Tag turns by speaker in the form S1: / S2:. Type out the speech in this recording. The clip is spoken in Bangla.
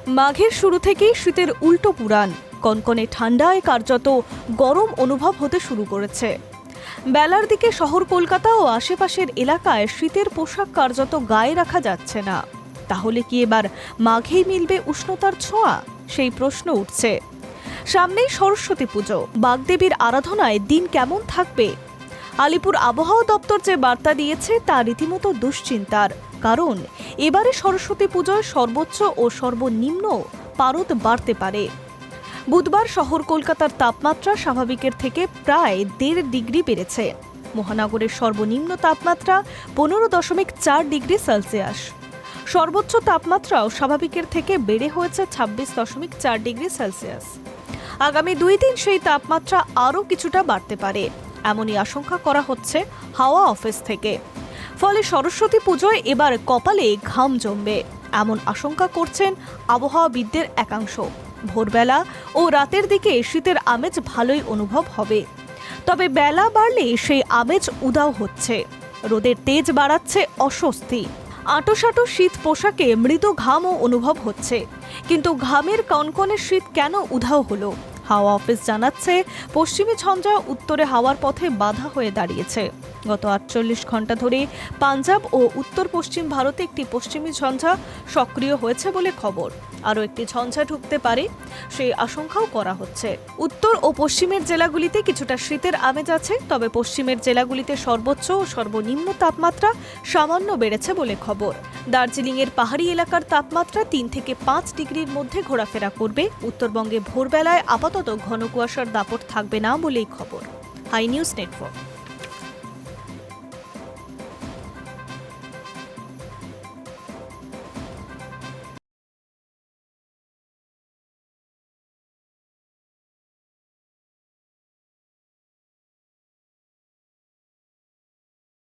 S1: মাঘের শুরু থেকেই শীতের উল্টো পুরাণ। কনকনে ঠান্ডায় কার্যত গরম অনুভব হতে শুরু করেছে। বেলার দিকে শহর কলকাতা ও আশেপাশের এলাকায় শীতের পোশাক কার্যত গায়ে রাখা যাচ্ছে না। তাহলে কি এবার মাঘেই মিলবে উষ্ণতার ছোঁয়া? সেই প্রশ্ন উঠছে। সামনেই সরস্বতী পুজো, বাগদেবীর আরাধনায় দিন কেমন থাকবে? আলিপুর আবহাওয়া দপ্তর যে বার্তা দিয়েছে তা রীতিমতো দুশ্চিন্তার। কারণ এবারে সরস্বতী পুজোয় সর্বোচ্চ ও সর্বনিম্ন পারদ বাড়তে পারে। বুধবার শহর কলকাতার তাপমাত্রা স্বাভাবিকের থেকে প্রায় 1.5 ডিগ্রি বেড়েছে। মহানগরের সর্বনিম্ন তাপমাত্রা 15.4 ডিগ্রি সেলসিয়াস। সর্বোচ্চ তাপমাত্রাও স্বাভাবিকের থেকে বেড়ে হয়েছে 26.4 ডিগ্রি সেলসিয়াস। আগামী 2 দিন সেই তাপমাত্রা আরও কিছুটা বাড়তে পারে, এমনই আশঙ্কা করা হচ্ছে হাওয়া অফিস থেকে। ফলে সরস্বতী পুজোয় এবার কপালে ঘাম জমবে, এমন আশঙ্কা করছেন আবহাওয়াবিদদের একাংশ। ভোরবেলা ও রাতের দিকে শীতের আমেজ ভালোই অনুভব হবে, তবে বেলা বাড়লে সেই আমেজ উধাও হচ্ছে। রোদের তেজ বাড়াচ্ছে অস্বস্তি। আঁটোসাঁটো শীত পোশাকে মৃদু ঘামও অনুভব হচ্ছে। কিন্তু ঘামের কনকনে শীত কেন উধাও হলো? হাওয়া অফিস জানাচ্ছে, পশ্চিমী ঝঞ্ঝা উত্তরে হাওয়ার পথে বাধা হয়ে দাঁড়িয়েছে। গত 48 ঘন্টা ধরে পাঞ্জাব ও উত্তর পশ্চিম ভারতে একটি পশ্চিমী ঝঞ্ঝা সক্রিয় হয়েছে বলে খবর। আরও একটি ঝঞ্ঝা ঢুকতে পারে, সেই আশঙ্কাও করা হচ্ছে। উত্তর ও পশ্চিমের জেলাগুলিতে কিছুটা শীতের আমেজ আছে, তবে পশ্চিমের জেলাগুলিতে সর্বোচ্চ ও সর্বনিম্ন তাপমাত্রা সামান্য বেড়েছে বলে খবর। দার্জিলিংয়ের পাহাড়ি এলাকার তাপমাত্রা 3 থেকে 5 ডিগ্রির মধ্যে ঘোরাফেরা করবে। উত্তরবঙ্গে ভোরবেলায় আপাতত ঘন কুয়াশার দাপট থাকবে না বলেই খবর। Hi news network.